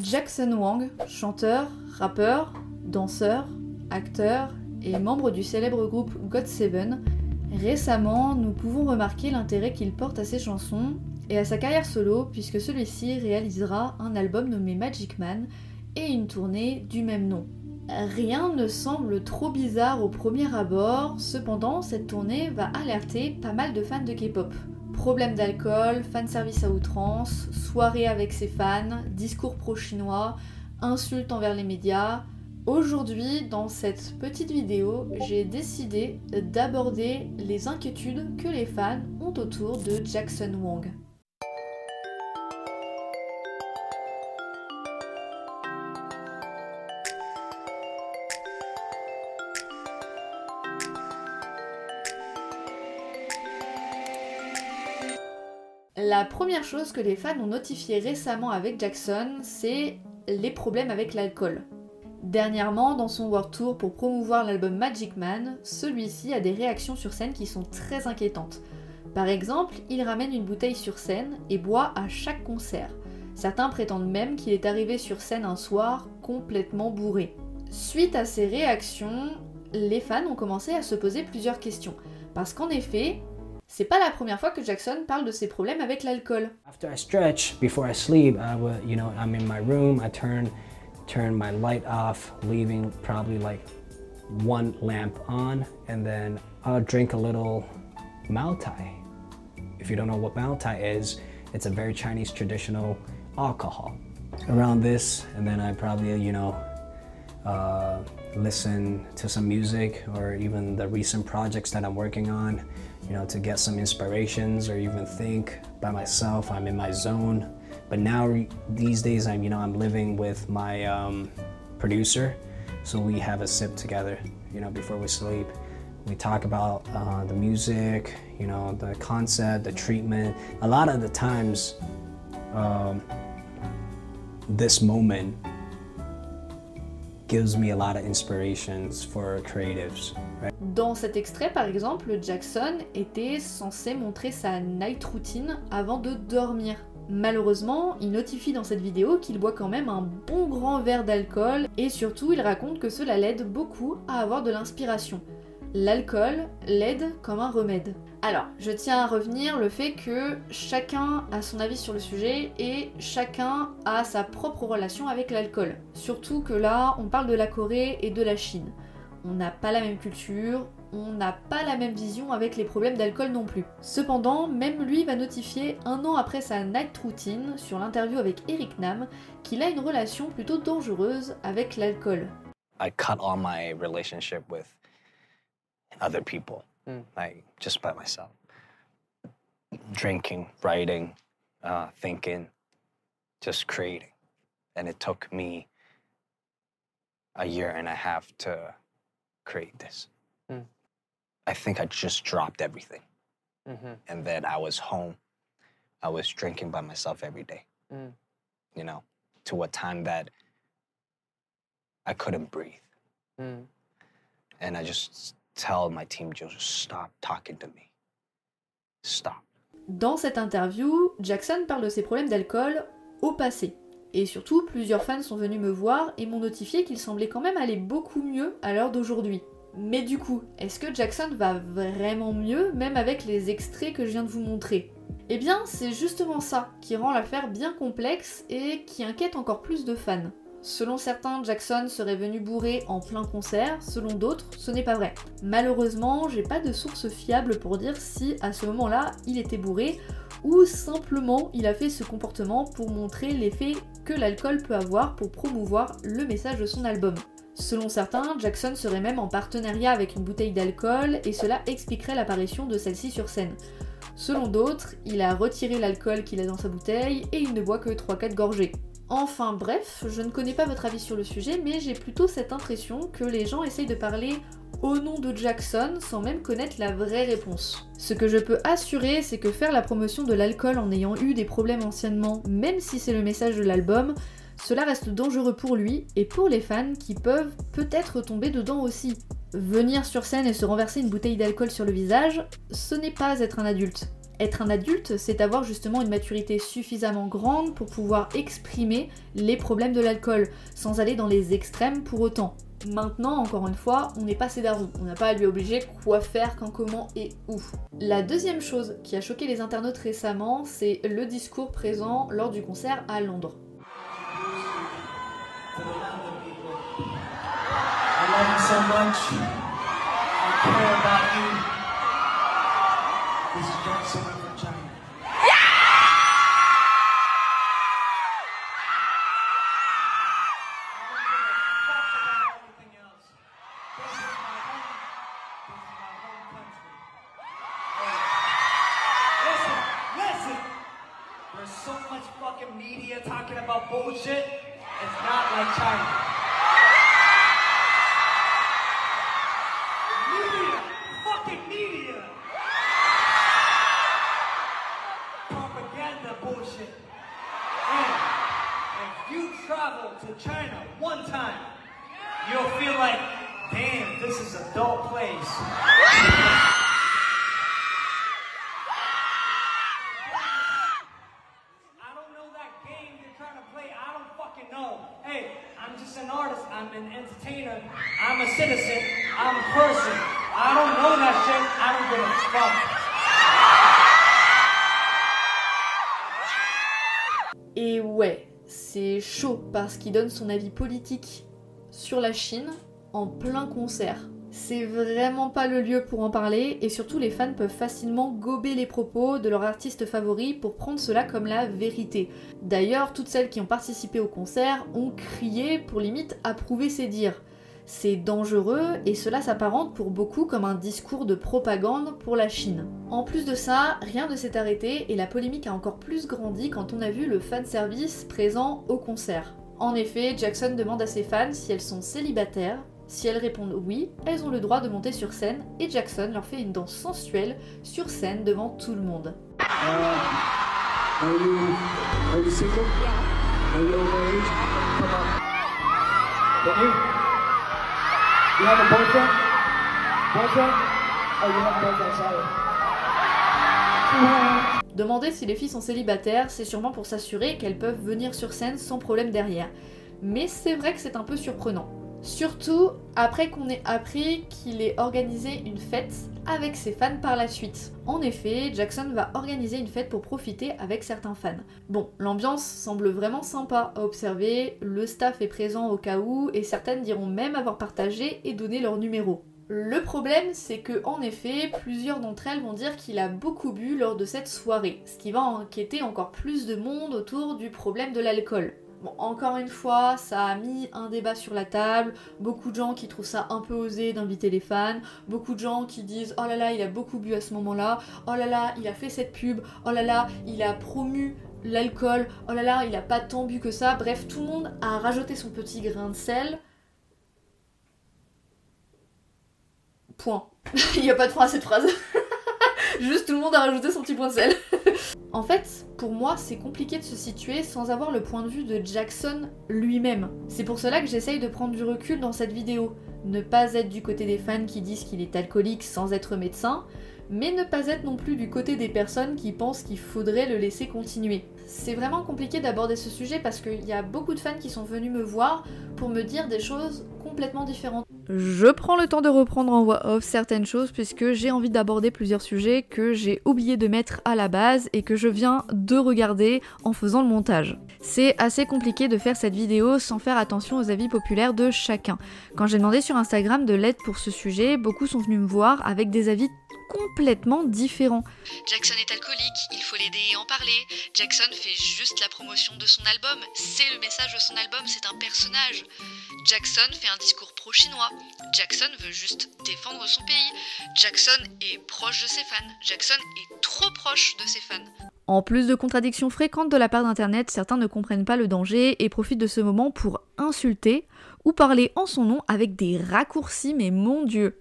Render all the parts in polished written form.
Jackson Wang, chanteur, rappeur, danseur, acteur et membre du célèbre groupe GOT7, récemment nous pouvons remarquer l'intérêt qu'il porte à ses chansons et à sa carrière solo puisque celui-ci réalisera un album nommé Magic Man et une tournée du même nom. Rien ne semble trop bizarre au premier abord, cependant cette tournée va alerter pas mal de fans de K-pop. Problèmes d'alcool, fanservice à outrance, soirée avec ses fans, discours pro-chinois, insultes envers les médias. Aujourd'hui, dans cette petite vidéo, j'ai décidé d'aborder les inquiétudes que les fans ont autour de Jackson Wang. La première chose que les fans ont notifié récemment avec Jackson, c'est les problèmes avec l'alcool. Dernièrement, dans son World Tour pour promouvoir l'album Magic Man, celui-ci a des réactions sur scène qui sont très inquiétantes. Par exemple, il ramène une bouteille sur scène et boit à chaque concert. Certains prétendent même qu'il est arrivé sur scène un soir complètement bourré. Suite à ces réactions, les fans ont commencé à se poser plusieurs questions. Parce qu'en effet, c'est pas la première fois que Jackson parle de ses problèmes avec l'alcool. After I stretch, before I sleep, I'm in my room, I turn my light off, leaving probably like one lamp on, and then I'll drink a little Mao Tai. If you don't know what Mao Tai is, it's a very Chinese traditional alcohol. Around this, and then I probably, listen to some music or even the recent projects that I'm working on, to get some inspirations or even think by myself. I'm in my zone. But now these days I'm living with my producer, so we have a sip together, before we sleep. We talk about the music, the concept, the treatment. A lot of the times, this moment gives me a lot of inspirations for creatives. Right? Dans cet extrait, par exemple, Jackson était censé montrer sa night routine avant de dormir. Malheureusement, il notifie dans cette vidéo qu'il boit quand même un bon grand verre d'alcool et surtout il raconte que cela l'aide beaucoup à avoir de l'inspiration. L'alcool l'aide comme un remède. Alors, je tiens à revenir le fait que chacun a son avis sur le sujet et chacun a sa propre relation avec l'alcool. Surtout que là, on parle de la Corée et de la Chine. On n'a pas la même culture, on n'a pas la même vision avec les problèmes d'alcool non plus. Cependant, même lui va notifier un an après sa night routine sur l'interview avec Eric Nam qu'il a une relation plutôt dangereuse avec l'alcool. I cut all my relationship with other people, like just by myself. Drinking, writing, thinking, just creating. And it took me a year and a half to create this. I think I just dropped everything. And then I was home. I was drinking by myself every day. To a time that I couldn't breathe. And I just tell my team, just stop talking to me. Stop. Dans cette interview, Jackson parle de ses problèmes d'alcool au passé. Et surtout, plusieurs fans sont venus me voir et m'ont notifié qu'il semblait quand même aller beaucoup mieux à l'heure d'aujourd'hui. Mais du coup, est-ce que Jackson va vraiment mieux, même avec les extraits que je viens de vous montrer? Eh bien, c'est justement ça qui rend l'affaire bien complexe et qui inquiète encore plus de fans. Selon certains, Jackson serait venu bourré en plein concert, selon d'autres, ce n'est pas vrai. Malheureusement, j'ai pas de source fiable pour dire si à ce moment-là, il était bourré ou simplement il a fait ce comportement pour montrer l'effet que l'alcool peut avoir pour promouvoir le message de son album. Selon certains, Jackson serait même en partenariat avec une bouteille d'alcool et cela expliquerait l'apparition de celle-ci sur scène. Selon d'autres, il a retiré l'alcool qu'il a dans sa bouteille et il ne boit que 3-4 gorgées. Enfin bref, je ne connais pas votre avis sur le sujet, mais j'ai plutôt cette impression que les gens essayent de parler au nom de Jackson sans même connaître la vraie réponse. Ce que je peux assurer, c'est que faire la promotion de l'alcool en ayant eu des problèmes anciennement, même si c'est le message de l'album, cela reste dangereux pour lui et pour les fans qui peuvent peut-être tomber dedans aussi. Venir sur scène et se renverser une bouteille d'alcool sur le visage, ce n'est pas être un adulte. Être un adulte, c'est avoir justement une maturité suffisamment grande pour pouvoir exprimer les problèmes de l'alcool, sans aller dans les extrêmes pour autant. Maintenant, encore une fois, on n'est pas ses darons, on n'a pas à lui obliger quoi faire, quand, comment et où. La deuxième chose qui a choqué les internautes récemment, c'est le discours présent lors du concert à Londres. I love you so much. I care about you. This is Jackson from China. Listen. There's so much fucking media talking about bullshit. It's not like China. Media. Propaganda bullshit. And if you travel to China one time, you'll feel like, damn, this is a dull place. I don't know that game you're trying to play. I don't fucking know. Hey, I'm just an artist. I'm an entertainer. I'm a citizen. I'm a person. I don't know that shit. I don't give a fuck. Et ouais, c'est chaud parce qu'il donne son avis politique sur la Chine en plein concert. C'est vraiment pas le lieu pour en parler et surtout les fans peuvent facilement gober les propos de leur artiste favori pour prendre cela comme la vérité. D'ailleurs, toutes celles qui ont participé au concert ont crié pour limite approuver ses dires. C'est dangereux et cela s'apparente pour beaucoup comme un discours de propagande pour la Chine. En plus de ça, rien ne s'est arrêté et la polémique a encore plus grandi quand on a vu le fanservice présent au concert. En effet, Jackson demande à ses fans si elles sont célibataires. Si elles répondent oui, elles ont le droit de monter sur scène et Jackson leur fait une danse sensuelle sur scène devant tout le monde. Are you single? Are you overage? Come on. Don't you? You have a boyfriend? Boyfriend? Oh, you have a boyfriend, sorry. Demander si les filles sont célibataires, c'est sûrement pour s'assurer qu'elles peuvent venir sur scène sans problème derrière. Mais c'est vrai que c'est un peu surprenant. Surtout après qu'on ait appris qu'il ait organisé une fête avec ses fans par la suite. En effet, Jackson va organiser une fête pour profiter avec certains fans. Bon, l'ambiance semble vraiment sympa à observer, le staff est présent au cas où, et certaines diront même avoir partagé et donné leur numéro. Le problème, c'est que en effet, plusieurs d'entre elles vont dire qu'il a beaucoup bu lors de cette soirée, ce qui va inquiéter encore plus de monde autour du problème de l'alcool. Bon, encore une fois, ça a mis un débat sur la table, beaucoup de gens qui trouvent ça un peu osé d'inviter les fans, beaucoup de gens qui disent « Oh là là, il a beaucoup bu à ce moment-là, oh là là, il a fait cette pub, oh là là, il a promu l'alcool, oh là là, il a pas tant bu que ça », bref, tout le monde a rajouté son petit grain de sel. Point. Il n'y a pas de fin à cette phrase. Juste tout le monde a rajouté son petit point de sel. En fait, pour moi, c'est compliqué de se situer sans avoir le point de vue de Jackson lui-même. C'est pour cela que j'essaye de prendre du recul dans cette vidéo. Ne pas être du côté des fans qui disent qu'il est alcoolique sans être médecin, mais ne pas être non plus du côté des personnes qui pensent qu'il faudrait le laisser continuer. C'est vraiment compliqué d'aborder ce sujet parce qu'il y a beaucoup de fans qui sont venus me voir pour me dire des choses complètement différentes. Je prends le temps de reprendre en voix off certaines choses puisque j'ai envie d'aborder plusieurs sujets que j'ai oublié de mettre à la base et que je viens de regarder en faisant le montage. C'est assez compliqué de faire cette vidéo sans faire attention aux avis populaires de chacun. Quand j'ai demandé sur Instagram de l'aide pour ce sujet, beaucoup sont venus me voir avec des avis complètement différents. Jackson est alcoolique, il faut l'aider et en parler. Jackson fait juste la promotion de son album, c'est le message de son album, c'est un personnage. Jackson fait un discours pro-chinois. Jackson veut juste défendre son pays. Jackson est proche de ses fans. Jackson est trop proche de ses fans. En plus de contradictions fréquentes de la part d'Internet, certains ne comprennent pas le danger et profitent de ce moment pour insulter ou parler en son nom avec des raccourcis, mais mon Dieu.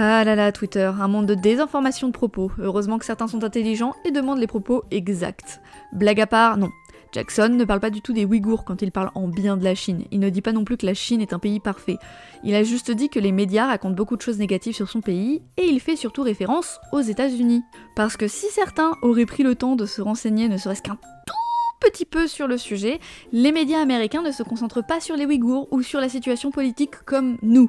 Ah là là, Twitter, un monde de désinformation de propos. Heureusement que certains sont intelligents et demandent les propos exacts. Blague à part, non. Jackson ne parle pas du tout des Ouïghours quand il parle en bien de la Chine. Il ne dit pas non plus que la Chine est un pays parfait. Il a juste dit que les médias racontent beaucoup de choses négatives sur son pays, et il fait surtout référence aux États-Unis. Parce que si certains auraient pris le temps de se renseigner ne serait-ce qu'un tout petit peu sur le sujet, les médias américains ne se concentrent pas sur les Ouïghours ou sur la situation politique comme nous.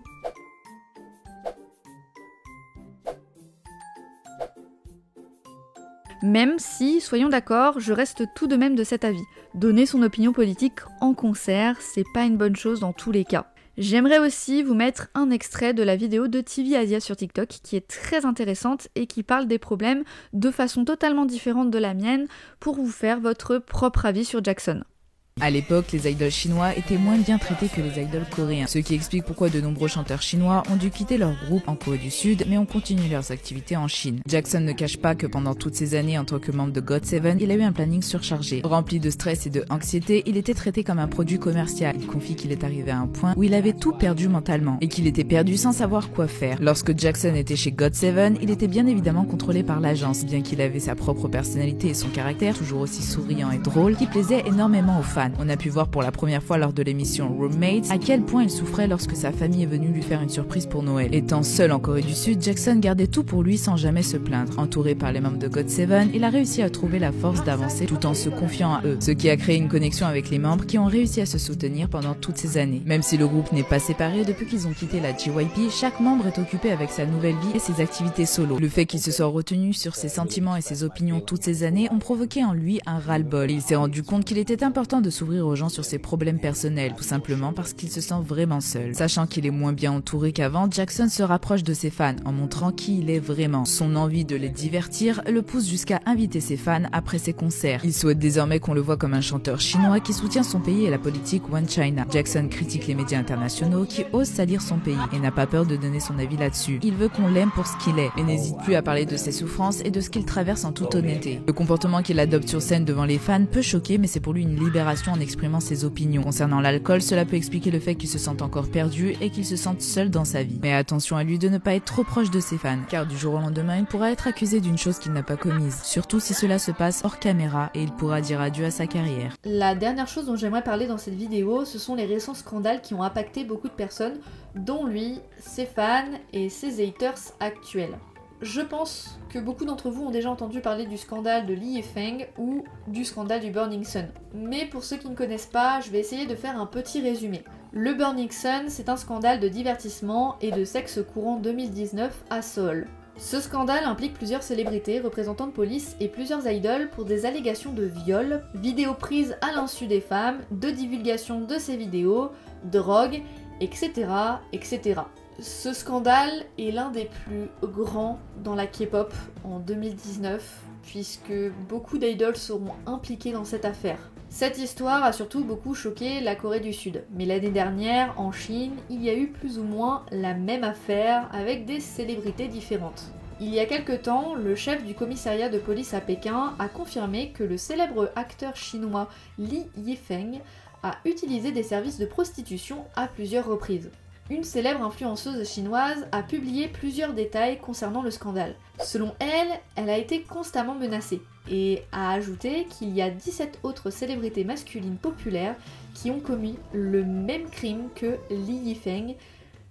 Même si, soyons d'accord, je reste tout de même de cet avis. Donner son opinion politique en concert, c'est pas une bonne chose dans tous les cas. J'aimerais aussi vous mettre un extrait de la vidéo de TV Asia sur TikTok qui est très intéressante et qui parle des problèmes de façon totalement différente de la mienne pour vous faire votre propre avis sur Jackson. À l'époque, les idoles chinois étaient moins bien traités que les idoles coréens, ce qui explique pourquoi de nombreux chanteurs chinois ont dû quitter leur groupe en Corée du Sud, mais ont continué leurs activités en Chine. Jackson ne cache pas que pendant toutes ces années en tant que membre de GOT7, il a eu un planning surchargé. Rempli de stress et de anxiété, il était traité comme un produit commercial. Il confie qu'il est arrivé à un point où il avait tout perdu mentalement, et qu'il était perdu sans savoir quoi faire. Lorsque Jackson était chez GOT7, il était bien évidemment contrôlé par l'agence, bien qu'il avait sa propre personnalité et son caractère, toujours aussi souriant et drôle, qui plaisait énormément aux fans. On a pu voir pour la première fois lors de l'émission Roommates à quel point il souffrait lorsque sa famille est venue lui faire une surprise pour Noël. Étant seul en Corée du Sud, Jackson gardait tout pour lui sans jamais se plaindre. Entouré par les membres de GOT7, il a réussi à trouver la force d'avancer tout en se confiant à eux, ce qui a créé une connexion avec les membres qui ont réussi à se soutenir pendant toutes ces années. Même si le groupe n'est pas séparé depuis qu'ils ont quitté la JYP, chaque membre est occupé avec sa nouvelle vie et ses activités solo. Le fait qu'il se soit retenu sur ses sentiments et ses opinions toutes ces années ont provoqué en lui un ras-le-bol. Il s'est rendu compte qu'il était important de s'ouvrir aux gens sur ses problèmes personnels, tout simplement parce qu'il se sent vraiment seul. Sachant qu'il est moins bien entouré qu'avant, Jackson se rapproche de ses fans en montrant qui il est vraiment. Son envie de les divertir le pousse jusqu'à inviter ses fans après ses concerts. Il souhaite désormais qu'on le voit comme un chanteur chinois qui soutient son pays et la politique One China. Jackson critique les médias internationaux qui osent salir son pays et n'a pas peur de donner son avis là-dessus. Il veut qu'on l'aime pour ce qu'il est et n'hésite plus à parler de ses souffrances et de ce qu'il traverse en toute honnêteté. Le comportement qu'il adopte sur scène devant les fans peut choquer, mais c'est pour lui une libération en exprimant ses opinions. Concernant l'alcool, cela peut expliquer le fait qu'il se sente encore perdu et qu'il se sente seul dans sa vie. Mais attention à lui de ne pas être trop proche de ses fans, car du jour au lendemain, il pourra être accusé d'une chose qu'il n'a pas commise, surtout si cela se passe hors caméra et il pourra dire adieu à sa carrière. La dernière chose dont j'aimerais parler dans cette vidéo, ce sont les récents scandales qui ont impacté beaucoup de personnes, dont lui, ses fans et ses haters actuels. Je pense que beaucoup d'entre vous ont déjà entendu parler du scandale de Lee Yifeng ou du scandale du Burning Sun. Mais pour ceux qui ne connaissent pas, je vais essayer de faire un petit résumé. Le Burning Sun, c'est un scandale de divertissement et de sexe courant 2019 à Seoul. Ce scandale implique plusieurs célébrités, représentants de police et plusieurs idoles pour des allégations de viol, vidéos prises à l'insu des femmes, de divulgation de ces vidéos, drogue, etc., etc. Ce scandale est l'un des plus grands dans la K-pop en 2019, puisque beaucoup d'idoles seront impliquées dans cette affaire. Cette histoire a surtout beaucoup choqué la Corée du Sud, mais l'année dernière, en Chine, il y a eu plus ou moins la même affaire avec des célébrités différentes. Il y a quelque temps, le chef du commissariat de police à Pékin a confirmé que le célèbre acteur chinois Lee Yifeng a utilisé des services de prostitution à plusieurs reprises. Une célèbre influenceuse chinoise a publié plusieurs détails concernant le scandale. Selon elle, elle a été constamment menacée et a ajouté qu'il y a 17 autres célébrités masculines populaires qui ont commis le même crime que Lee Yifeng,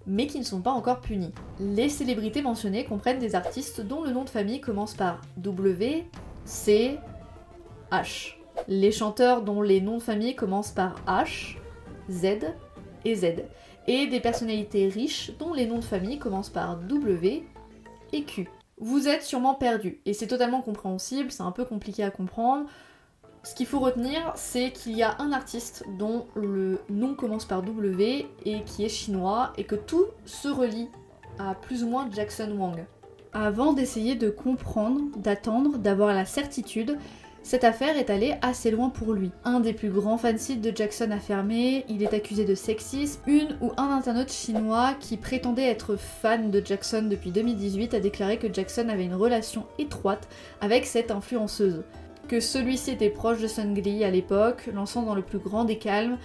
mais qui ne sont pas encore punies. Les célébrités mentionnées comprennent des artistes dont le nom de famille commence par W, C, H. Les chanteurs dont les noms de famille commencent par H, Z et Z. Et des personnalités riches dont les noms de famille commencent par W et Q. Vous êtes sûrement perdu, et c'est totalement compréhensible, c'est un peu compliqué à comprendre. Ce qu'il faut retenir, c'est qu'il y a un artiste dont le nom commence par W et qui est chinois, et que tout se relie à plus ou moins Jackson Wang. Avant d'essayer de comprendre, d'attendre, d'avoir la certitude, cette affaire est allée assez loin pour lui. Un des plus grands fansites de Jackson a fermé, il est accusé de sexisme. Une ou un internaute chinois qui prétendait être fan de Jackson depuis 2018 a déclaré que Jackson avait une relation étroite avec cette influenceuse. Que celui-ci était proche de Seungri à l'époque, lançant dans le plus grand des calmes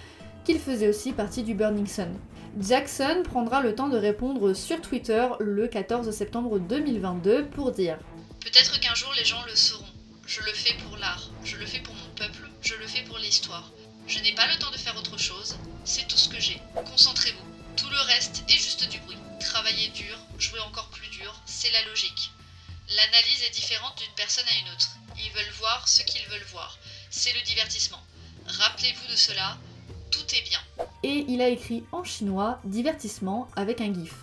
qu'il faisait aussi partie du Burning Sun. Jackson prendra le temps de répondre sur Twitter le 14 septembre 2022 pour dire « Peut-être qu'un jour les gens le sauront. Je le fais pour l'art, je le fais pour mon peuple, je le fais pour l'histoire. Je n'ai pas le temps de faire autre chose, c'est tout ce que j'ai. Concentrez-vous. Tout le reste est juste du bruit. Travaillez dur, jouez encore plus dur, c'est la logique. L'analyse est différente d'une personne à une autre. Ils veulent voir ce qu'ils veulent voir. C'est le divertissement. Rappelez-vous de cela, tout est bien. » Et il a écrit en chinois « divertissement » avec un gif.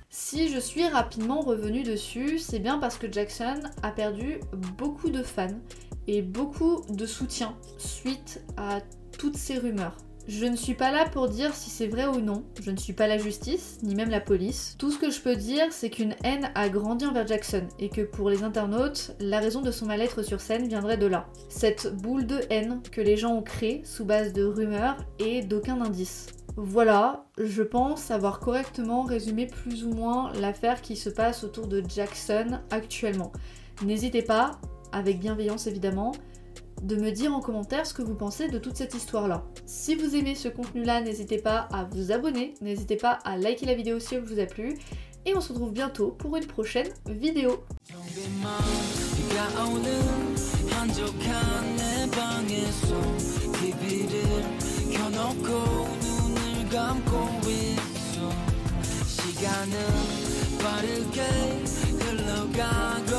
Si je suis rapidement revenue dessus, c'est bien parce que Jackson a perdu beaucoup de fans et beaucoup de soutien suite à toutes ces rumeurs. Je ne suis pas là pour dire si c'est vrai ou non, je ne suis pas la justice, ni même la police. Tout ce que je peux dire, c'est qu'une haine a grandi envers Jackson, et que pour les internautes, la raison de son mal-être sur scène viendrait de là. Cette boule de haine que les gens ont créée sous base de rumeurs et d'aucun indice. Voilà, je pense avoir correctement résumé plus ou moins l'affaire qui se passe autour de Jackson actuellement. N'hésitez pas, avec bienveillance évidemment, de me dire en commentaire ce que vous pensez de toute cette histoire-là. Si vous aimez ce contenu-là, n'hésitez pas à vous abonner, n'hésitez pas à liker la vidéo si elle vous a plu, et on se retrouve bientôt pour une prochaine vidéo. 시간은 빠르게 흘러가고